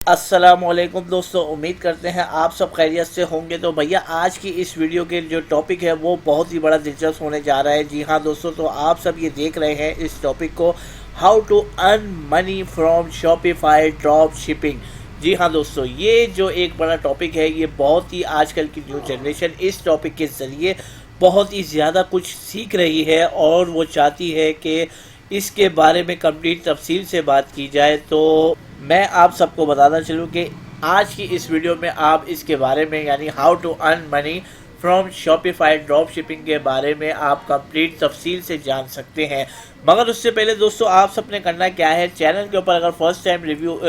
अस्सलामुअलैकुम दोस्तों, उम्मीद करते हैं आप सब खैरियत से होंगे। तो भैया आज की इस वीडियो के जो टॉपिक है वो बहुत ही बड़ा दिलचस्प होने जा रहा है। जी हाँ दोस्तों, तो आप सब ये देख रहे हैं इस टॉपिक को, how to earn money from Shopify drop shipping. जी हाँ दोस्तों, ये जो एक बड़ा टॉपिक है, ये बहुत ही आजकल की न्यू जनरेशन इस टॉपिक के ज़रिए बहुत ही ज़्यादा कुछ सीख रही है और वो चाहती है कि इसके बारे में कंप्लीट तफसील से बात की जाए। तो मैं आप सबको बताना चलूँ कि आज की इस वीडियो में आप इसके बारे में, यानी how to earn money from Shopify drop shipping के बारे में आप कंप्लीट तफसील से जान सकते हैं। मगर उससे पहले दोस्तों, आप सबने करना क्या है, चैनल के ऊपर अगर फर्स्ट टाइम रिव्यू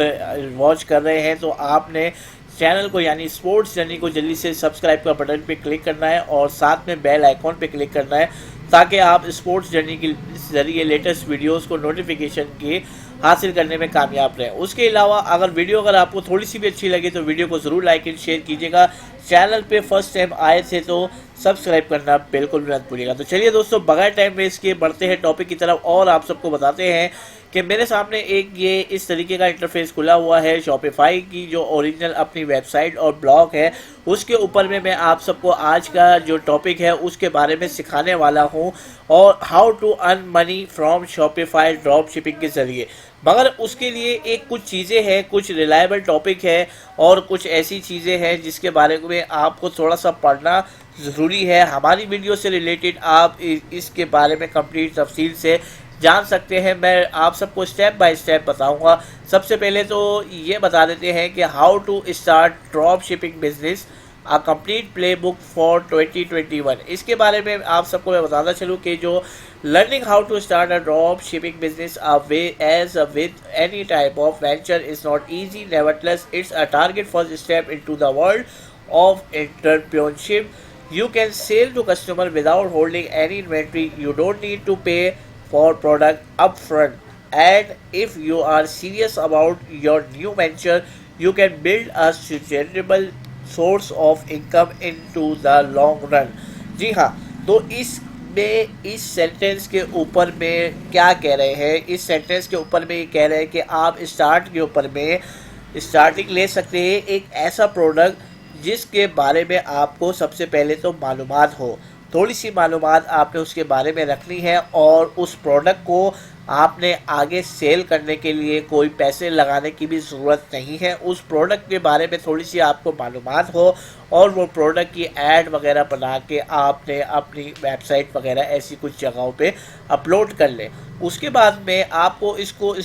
वॉच कर रहे हैं तो आपने चैनल को यानी स्पोर्ट्स जर्नी को जल्दी से सब्सक्राइब का बटन पे क्लिक करना है और साथ में बेल आइकॉन पे क्लिक करना है, ताकि आप स्पोर्ट्स जर्नी के ज़रिए लेटेस्ट वीडियोस को नोटिफिकेशन के हासिल करने में कामयाब रहें। उसके अलावा अगर आपको थोड़ी सी भी अच्छी लगे तो वीडियो को ज़रूर लाइक एंड शेयर कीजिएगा। चैनल पे फर्स्ट टाइम आए थे तो सब्सक्राइब करना बिल्कुल भी मत भूलिएगा। तो चलिए दोस्तों, बगैर टाइम वेस्ट किए बढ़ते हैं टॉपिक की तरफ और आप सबको बताते हैं कि मेरे सामने एक ये इस तरीके का इंटरफेस खुला हुआ है। शॉपिफाई की जो ओरिजिनल अपनी वेबसाइट और ब्लॉग है, उसके ऊपर में मैं आप सबको आज का जो टॉपिक है उसके बारे में सिखाने वाला हूं, और how to earn money from Shopify drop shipping के ज़रिए। मगर उसके लिए एक कुछ चीज़ें हैं, कुछ रिलायबल टॉपिक है और कुछ ऐसी चीज़ें हैं जिसके बारे में आपको थोड़ा सा पढ़ना ज़रूरी है। हमारी वीडियो से रिलेटेड आप इसके बारे में कंप्लीट तफसील से जान सकते हैं। मैं आप सबको स्टेप बाय स्टेप बताऊंगा। सबसे पहले तो ये बता देते हैं कि how to start drop shipping business, a complete playbook for 2021। इसके बारे में आप सबको मैं बताना चलूँ कि जो learning how to start a drop shipping business with any type of venture is not easy, nevertheless it's a target first step into the world of entrepreneurship. You can sell to customer without holding any inventory. You don't need to pay for product upfront. And if you are serious about your new venture, you can build a sustainable source of income into the long run. जी हाँ, तो इस sentence के ऊपर में क्या कह रहे हैं, इस सेंटेंस के ऊपर में ये कह रहे हैं कि आप स्टार्ट के ऊपर में स्टार्टिंग ले सकते हैं एक ऐसा प्रोडक्ट जिसके बारे में आपको सबसे पहले तो मालूमात हो। थोड़ी सी मालूमात आपने उसके बारे में रखनी है और उस प्रोडक्ट को आपने आगे सेल करने के लिए कोई पैसे लगाने की भी ज़रूरत नहीं है। उस प्रोडक्ट के बारे में थोड़ी सी आपको मालूमात हो और वो प्रोडक्ट की ऐड वगैरह बना के आपने अपनी वेबसाइट वगैरह ऐसी कुछ जगहों पे अपलोड कर लें। उसके बाद में आपको इसको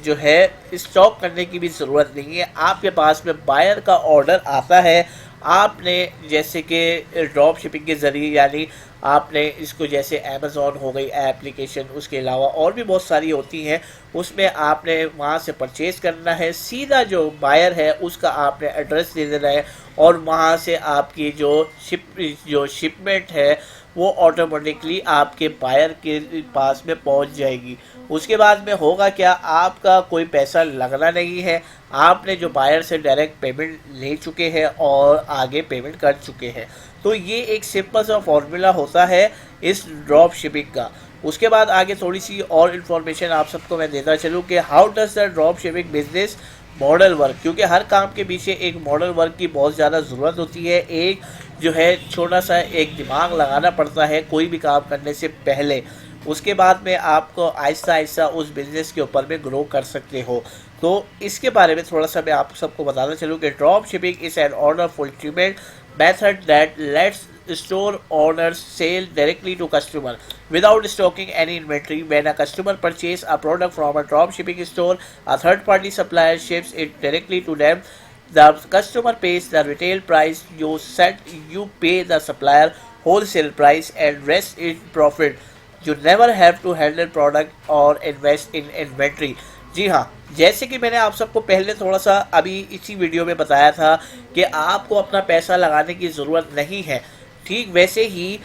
जो है स्टॉक करने की भी ज़रूरत नहीं है। आपके पास में बायर का ऑर्डर आता है, आपने जैसे कि ड्रॉप शिपिंग के ज़रिए, यानी आपने इसको जैसे अमेज़ॉन हो गई एप्लीकेशन, उसके अलावा और भी बहुत सारी होती हैं, उसमें आपने वहाँ से परचेज़ करना है। सीधा जो बायर है उसका आपने एड्रेस दे देना है और वहाँ से आपकी जो शिपमेंट है वो ऑटोमेटिकली आपके बायर के पास में पहुंच जाएगी। उसके बाद में होगा क्या, आपका कोई पैसा लगना नहीं है। आपने जो बायर से डायरेक्ट पेमेंट ले चुके हैं और आगे पेमेंट कर चुके हैं। तो ये एक सिंपल सा फॉर्मूला होता है इस ड्रॉप शिपिंग का। उसके बाद आगे थोड़ी सी और इन्फॉर्मेशन आप सबको मैं देता चलूँ कि how does the drop shipping business model work, क्योंकि हर काम के पीछे एक मॉडल वर्क की बहुत ज़्यादा ज़रूरत होती है। एक जो है छोटा सा एक दिमाग लगाना पड़ता है कोई भी काम करने से पहले। उसके बाद में आपको आहिस्ता आहिस्ता उस बिज़नेस के ऊपर में ग्रो कर सकते हो। तो इसके बारे में थोड़ा सा मैं आप सबको बताना चलूँ कि drop shipping is an order fulfilment method that lets store owners sell directly to customer without stocking any inventory. When a customer purchases a product from a drop shipping store, a third party supplier ships it directly to them. The customer pays the retail price you set, you pay the supplier wholesale price and rest is profit. You never have to handle product or invest in inventory. जी हाँ, जैसे कि मैंने आप सबको पहले थोड़ा सा अभी इसी वीडियो में बताया था कि आपको अपना पैसा लगाने की ज़रूरत नहीं है, ठीक वैसे ही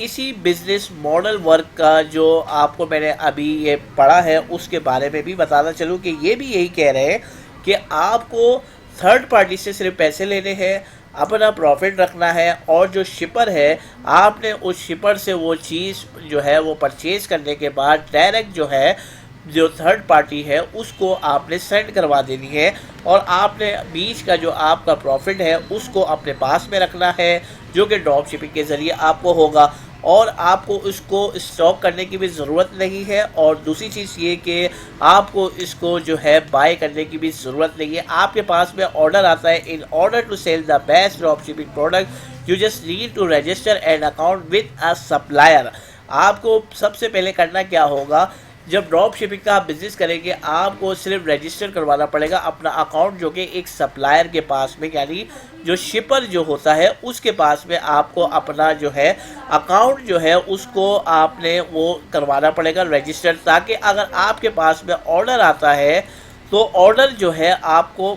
इसी बिज़नेस मॉडल वर्क का जो आपको मैंने अभी ये पढ़ा है उसके बारे में भी बताना चलूँ कि ये भी यही कह रहे हैं कि आपको थर्ड पार्टी से सिर्फ पैसे लेने हैं, अपना प्रॉफिट रखना है, और जो शिपर है आपने उस शिपर से वो चीज़ जो है वो परचेज़ करने के बाद डायरेक्ट जो है जो थर्ड पार्टी है उसको आपने सेंड करवा देनी है, और आपने बीच का जो आपका प्रॉफिट है उसको अपने पास में रखना है, जो कि ड्रॉप शिपिंग के ज़रिए आपको होगा, और आपको इसको स्टॉक करने की भी ज़रूरत नहीं है। और दूसरी चीज़ ये कि आपको इसको जो है बाय करने की भी ज़रूरत नहीं है। आपके पास में ऑर्डर आता है, in order to sell the best drop shipping product you just need to register an account with a supplier. आपको सबसे पहले करना क्या होगा, जब ड्रॉप शिपिंग का आप बिज़नेस करेंगे आपको सिर्फ रजिस्टर करवाना पड़ेगा अपना अकाउंट, जो कि एक सप्लायर के पास में, यानी जो शिपर जो होता है उसके पास में आपको अपना जो है अकाउंट जो है उसको आपने वो करवाना पड़ेगा रजिस्टर, ताकि अगर आपके पास में ऑर्डर आता है तो ऑर्डर जो है आपको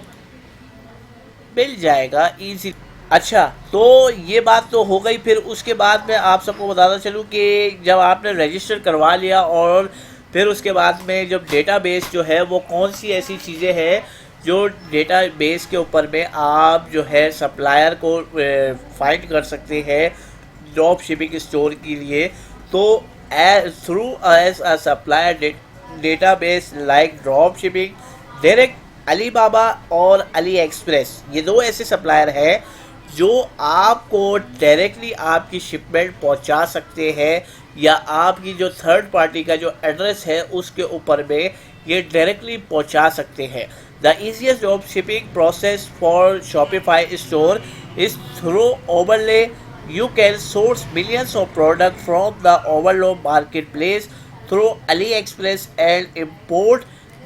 मिल जाएगा ईजी। अच्छा, तो ये बात तो हो गई। फिर उसके बाद में आप सबको बताना चलूँ कि जब आपने रजिस्टर करवा लिया और फिर उसके बाद में जब डेटाबेस जो है वो कौन सी ऐसी चीज़ें हैं जो डेटाबेस के ऊपर में आप जो है सप्लायर को फाइंड कर सकते हैं ड्रॉप शिपिंग स्टोर के लिए, तो through as a supplier database like drop shipping, direct Alibaba और अली एक्सप्रेस, ये दो ऐसे सप्लायर हैं जो आपको डायरेक्टली आपकी शिपमेंट पहुंचा सकते हैं, या आपकी जो थर्ड पार्टी का जो एड्रेस है उसके ऊपर में ये डायरेक्टली पहुंचा सकते हैं। The easiest drop shipping process for Shopify store is through Oberlo. You can source millions of product from the Oberlo marketplace through AliExpress and import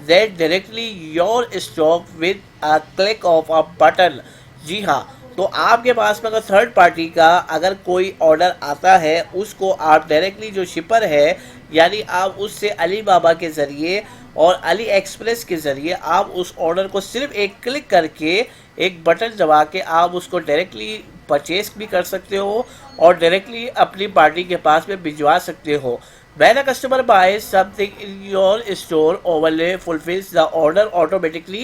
that directly your stock with a click of a button. जी हाँ, तो आपके पास में अगर third party का अगर कोई order आता है उसको आप डायरेक्टली जो शिपर है, यानी आप उससे अली बाबा के ज़रिए और अली एक्सप्रेस के ज़रिए आप उस ऑर्डर को सिर्फ एक क्लिक करके, एक बटन दबा के आप उसको डायरेक्टली परचेस भी कर सकते हो और डायरेक्टली अपनी पार्टी के पास में भिजवा सकते हो। When a customer buys something in your store, overlay fulfills the order automatically.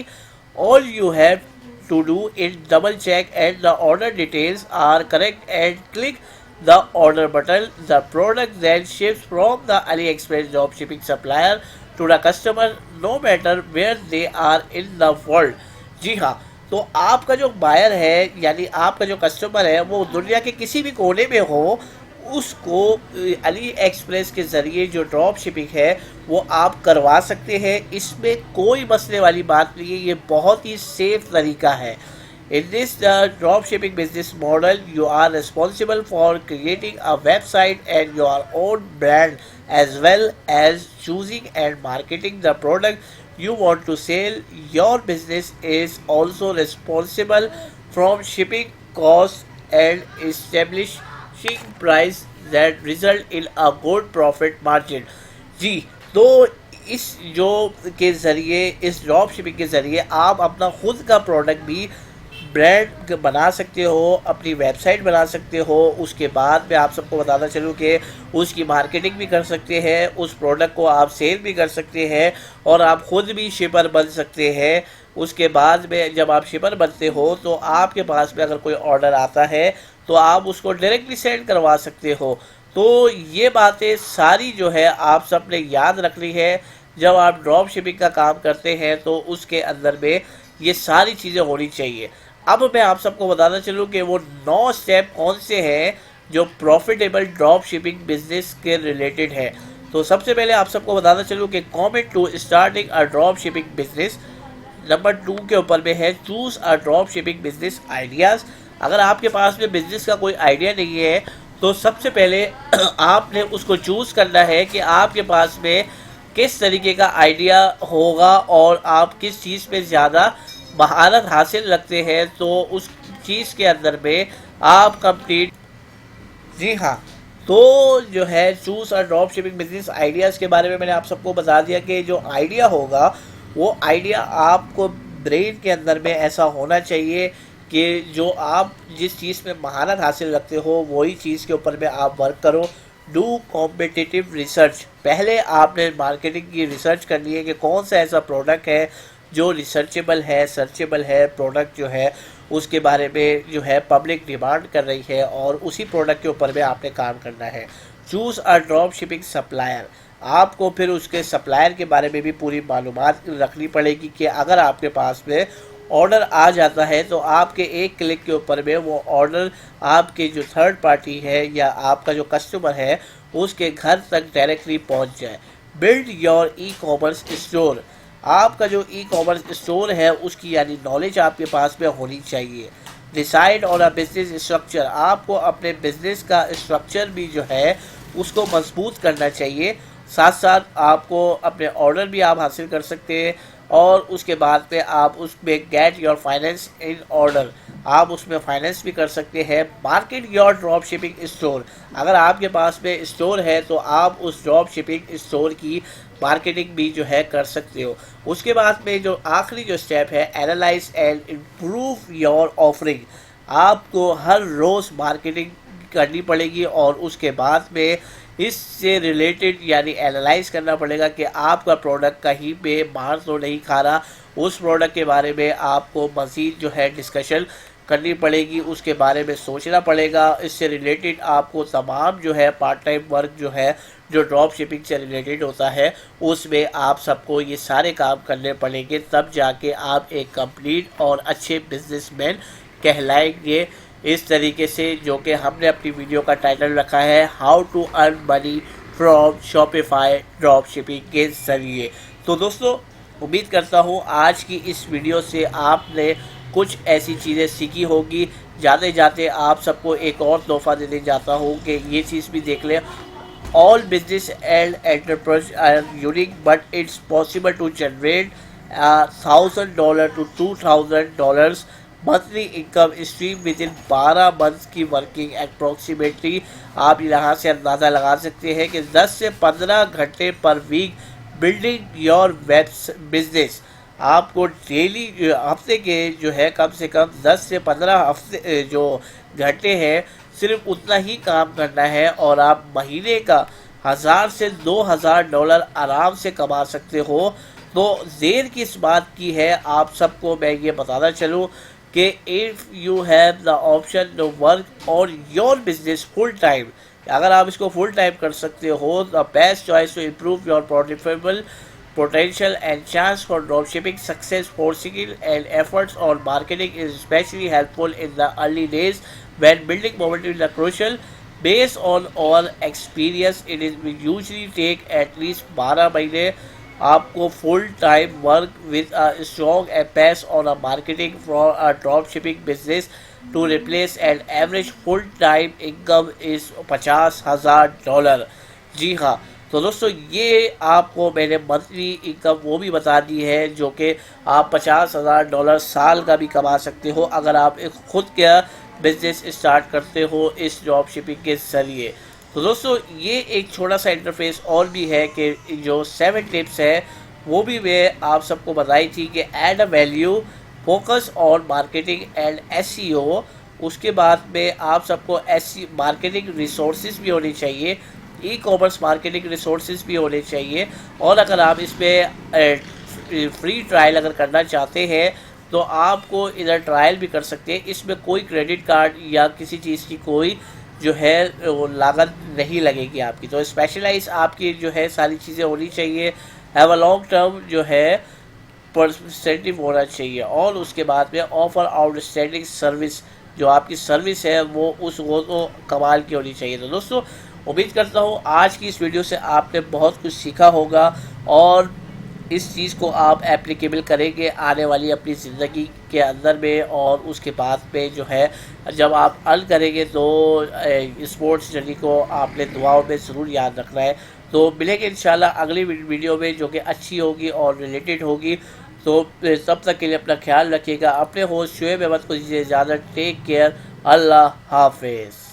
All you have to do is double check and the order details are correct and click the order button. The product then ships from the AliExpress dropshipping supplier to the customer no matter where they are in the world. जी हाँ, तो आपका जो buyer है यानी आपका जो customer है वो दुनिया के किसी भी कोने में हो, उसको अली एक्सप्रेस के ज़रिए जो ड्रॉप शिपिंग है वो आप करवा सकते हैं। इसमें कोई मसले वाली बात नहीं है, ये बहुत ही सेफ तरीका है। In this drop shipping business model, you are responsible for creating a website and your own brand, as well as choosing and marketing the product you want to sell. Your business is also responsible from shipping costs and establishing price that result in a good profit margin. जी, तो इस जो के ज़रिए, इस drop shipping के ज़रिए आप अपना खुद का प्रोडक्ट भी ब्रांड बना सकते हो, अपनी वेबसाइट बना सकते हो। उसके बाद मैं आप सबको बताना चलूँ कि उसकी मार्केटिंग भी कर सकते हैं, उस प्रोडक्ट को आप सेल भी कर सकते हैं और आप ख़ुद भी शिपर बन सकते हैं। उसके बाद में जब आप शिपर बनते हो तो आपके पास में अगर कोई ऑर्डर आता है तो आप उसको डायरेक्टली सेंड करवा सकते हो। तो ये बातें सारी जो है आप सब ने याद रखनी है जब आप ड्रॉप शिपिंग का काम करते हैं, तो उसके अंदर में ये सारी चीज़ें होनी चाहिए। अब मैं आप सबको बताना चलूँ कि वो 9 स्टेप कौन से हैं जो प्रॉफिटेबल ड्रॉप शिपिंग बिजनेस के रिलेटेड है। तो सबसे पहले आप सबको बताना चलूँ कि comment to starting a drop shipping business, number 2 के ऊपर में है choose a drop shipping business ideas. अगर आपके पास में बिजनेस का कोई आइडिया नहीं है तो सबसे पहले आपने उसको चूज़ करना है कि आपके पास में किस तरीके का आइडिया होगा और आप किस चीज़ पे ज़्यादा महारत हासिल रखते हैं, तो उस चीज़ के अंदर में आप कंप्लीट। जी हाँ, तो जो है चूज़ और ड्रॉप शिपिंग बिजनेस आइडियाज़ के बारे में मैंने आप सबको बता दिया कि जो आइडिया होगा वो आइडिया आपको ब्रेन के अंदर में ऐसा होना चाहिए कि जो आप जिस चीज़ में महारत हासिल रखते हो वही चीज़ के ऊपर में आप वर्क करो। डू कॉम्पिटिटिव रिसर्च, पहले आपने मार्केटिंग की रिसर्च करनी है कि कौन सा ऐसा प्रोडक्ट है जो रिसर्चेबल है, सर्चेबल है, प्रोडक्ट जो है उसके बारे में जो है पब्लिक डिमांड कर रही है और उसी प्रोडक्ट के ऊपर में आपने काम करना है। Choose a drop shipping supplier, आपको फिर उसके सप्लायर के बारे में भी पूरी मालूमात रखनी पड़ेगी कि अगर आपके पास में ऑर्डर आ जाता है तो आपके एक क्लिक के ऊपर में वो ऑर्डर आपके जो थर्ड पार्टी है या आपका जो कस्टमर है उसके घर तक डायरेक्टली पहुंच जाए। Build your e commerce store. आपका जो ई कॉमर्स स्टोर है उसकी यानी नॉलेज आपके पास में होनी चाहिए। Decide on a business structure. आपको अपने बिजनेस का स्ट्रक्चर भी जो है उसको मजबूत करना चाहिए। साथ साथ आपको अपने ऑर्डर भी आप हासिल कर सकते हैं और उसके बाद में आप उसमें get your finance in order, आप उसमें फाइनेंस भी कर सकते हैं। Market your drop shipping store. अगर आपके पास में स्टोर है तो आप उस ड्रॉप शिपिंग स्टोर की मार्केटिंग भी जो है कर सकते हो। उसके बाद में जो आखिरी जो स्टेप है, analyse and improve your offering. आपको हर रोज़ मार्केटिंग करनी पड़ेगी और उसके बाद में इससे रिलेटेड यानी एनालाइज करना पड़ेगा कि आपका प्रोडक्ट कहीं पे मार तो नहीं खा रहा। उस प्रोडक्ट के बारे में आपको मज़ीद जो है डिस्कशन करनी पड़ेगी, उसके बारे में सोचना पड़ेगा। इससे रिलेटेड आपको तमाम जो है पार्ट टाइम वर्क जो है जो ड्रॉप शिपिंग से रिलेटेड होता है उसमें आप सबको ये सारे काम करने पड़ेंगे, तब जाके आप एक कंप्लीट और अच्छे बिजनेसमैन कहलाएंगे। इस तरीके से जो कि हमने अपनी वीडियो का टाइटल रखा है how to earn money from Shopify drop shipping के ज़रिए। तो दोस्तों उम्मीद करता हूँ आज की इस वीडियो से आपने कुछ ऐसी चीज़ें सीखी होगी। जाते जाते आप सबको एक और तोहफा देने जाता हूँ कि ये चीज़ भी देख लें। All business and enterprise are unique but it's possible to generate $1,000 to $2,000 monthly income stream within 12 month की वर्किंग। अप्रॉक्सीमेटली आप यहाँ से अंदाज़ा लगा सकते हैं कि 10 से 15 घंटे पर week building your web business. आपको डेली हफ्ते के जो है कम से कम 10 से 15 हफ्ते जो घंटे हैं सिर्फ उतना ही काम करना है और आप महीने का $1,000 से $2,000 आराम से कमा सकते हो। तो देर किस बात की है, आप सबको मैं ये बताना चलूँ कि if you have the option to work on your business full time, अगर आप इसको फुल टाइम कर सकते हो, the best choice to improve your profitable potential and chance for dropshipping success. Forcing and efforts on marketing is especially helpful in the early days when building momentum is crucial. Based on our experience, it is we usually take at least 12 महीने आपको full time work with a strong emphasis on a marketing for a drop shipping business to replace and average full time income is $50,000। जी हाँ, तो दोस्तों ये आपको मैंने monthly income वो भी बता दी है जो कि आप $50,000 साल का भी कमा सकते हो अगर आप एक खुद का बिजनेस स्टार्ट करते हो इस ड्रॉप शिपिंग के ज़रिए। तो दोस्तों ये एक छोटा सा इंटरफेस और भी है कि जो 7 टिप्स है वो भी मैं आप सबको बताई थी कि add a value, focus on marketing and SEO। उसके बाद में आप सबको मार्केटिंग रिसोर्सेज भी होनी चाहिए, ई कॉमर्स मार्केटिंग रिसोर्सेज भी होने चाहिए। और अगर आप इस पर फ्री ट्रायल अगर करना चाहते हैं तो आपको इधर ट्रायल भी कर सकते हैं। इसमें कोई क्रेडिट कार्ड या किसी चीज़ की कोई जो है वो लागत नहीं लगेगी आपकी। तो स्पेशलाइज आपकी जो है सारी चीज़ें होनी चाहिए। हैव अ लॉन्ग टर्म जो है परसेंटिव होना चाहिए और उसके बाद में ऑफर आउटस्टैंडिंग सर्विस, जो आपकी सर्विस है वो तो कमाल की होनी चाहिए। तो दोस्तों उम्मीद करता हूँ आज की इस वीडियो से आपने बहुत कुछ सीखा होगा और इस चीज़ को आप एप्लीकेबल करेंगे आने वाली अपनी ज़िंदगी के अंदर में। और उसके बाद में जो है जब आप अर्न करेंगे तो स्पोर्ट्स जर्नी को आपने दुआओं में ज़रूर याद रखना है। तो मिलेंगे इंशाल्लाह अगली वीडियो में जो कि अच्छी होगी और रिलेटेड होगी। तो तब तक के लिए अपना ख्याल रखिएगा। अपने होस्ट शुएब अहमद को दीजिए इजाज़त। टेक केयर, अल्लाह हाफिज़।